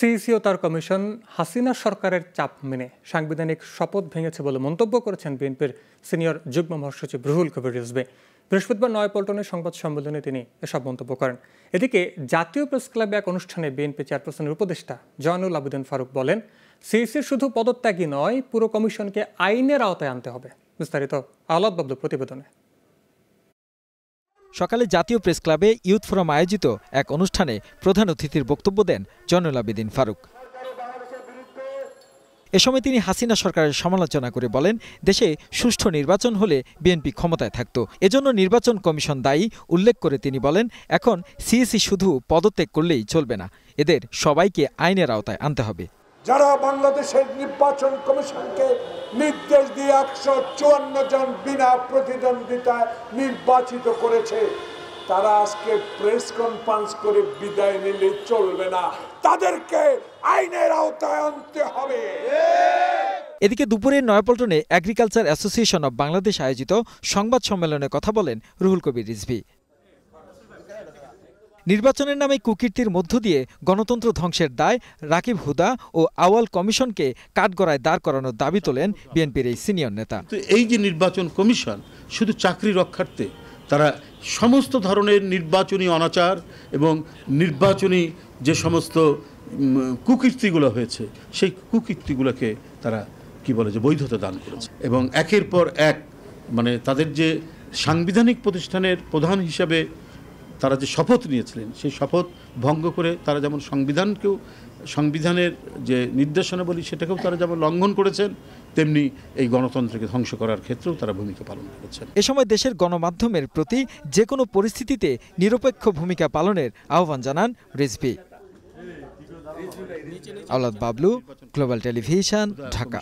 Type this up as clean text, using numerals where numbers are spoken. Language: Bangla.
সিইসি ও তার কমিশন হাসিনা সরকারের চাপ মেনে সাংবিধানিক শপথ ভেঙেছে বলে মন্তব্য করেছেন বিএনপির সিনিয়র যুগ্ম মহাসচিব রুহুল কবির রিজভী। বৃহস্পতিবার নয়াপল্টনে সংবাদ সম্মেলনে তিনি এসব মন্তব্য করেন। এদিকে জাতীয় প্রেস ক্লাবে এক অনুষ্ঠানে বিএনপি চেয়ারপারসনের উপদেষ্টা জয়নুল আবেদিন ফারুক বলেন, সিইসির শুধু পদত্যাগই নয়, পুরো কমিশনকে আইনের আওতায় আনতে হবে। বিস্তারিত আওলাদ বাবলু প্রতিবেদনে। সকালে জাতীয় প্রেস ক্লাবে ইউথ ফোরাম আয়োজিত এক অনুষ্ঠানে প্রধান অতিথির বক্তব্য দেন জয়নুল আবেদিন ফারুক। এ সময় তিনি হাসিনা সরকারের সমালোচনা করে বলেন, দেশে সুষ্ঠু নির্বাচন হলে বিএনপি ক্ষমতায় থাকত, এজন্য নির্বাচন কমিশন দায়ী উল্লেখ করে তিনি বলেন, এখন সিইসি শুধু পদত্যাগ করলেই চলবে না, এদের সবাইকে আইনের আওতায় আনতে হবে। যারা বাংলাদেশের নির্বাচন কমিশনকে নির্দেশ দিয়ে 154 জন বিনা প্রতিদ্বন্দ্বিতায় নির্বাচিত করেছে, তারা আজকে প্রেস কনফারেন্স করে বিদায় নিলে চলবে না, তাদেরকে আইনের আওতায় আনতে হবে। এদিকে দুপুরে নয়াপল্টনে এগ্রিকালচার অ্যাসোসিয়েশন অব বাংলাদেশ আয়োজিত সংবাদ সম্মেলনে কথা বলেন রুহুল কবির রিজভী। নির্বাচনের নামে কুকীর্তির মধ্য দিয়ে গণতন্ত্র ধ্বংসের দায় রাকিব হুদা ও আওয়াল কমিশনকে কাঠগড়ায় দাঁড় করানোর দাবি তোলেন বিএনপির এই সিনিয়র নেতা। এই যে নির্বাচন কমিশন শুধু চাকরি রক্ষার্থে, তারা সমস্ত ধরনের নির্বাচনী অনাচার এবং নির্বাচনী যে সমস্ত কুকীর্তিগুলো হয়েছে, সেই কুকীর্তিগুলোকে তারা বৈধতা দান করেছে এবং একের পর এক তাদের যে সাংবিধানিক প্রতিষ্ঠানের প্রধান হিসাবে তারা যে শপথ নিয়েছিলেন, সেই শপথ ভঙ্গ করে তারা যেমন সংবিধানের যে নির্দেশনাবলী সেটাকেও তারা যেমন লঙ্ঘন করেছেন, তেমনি এই গণতন্ত্রকে ধ্বংস করার ক্ষেত্রেও তারা ভূমিকা পালন করেছেন। এ সময় দেশের গণমাধ্যমের প্রতি যে কোনো পরিস্থিতিতে নিরপেক্ষ ভূমিকা পালনের আহ্বান জানান রিজভী। আওলাদ বাবলু, গ্লোবাল টেলিভিশন, ঢাকা।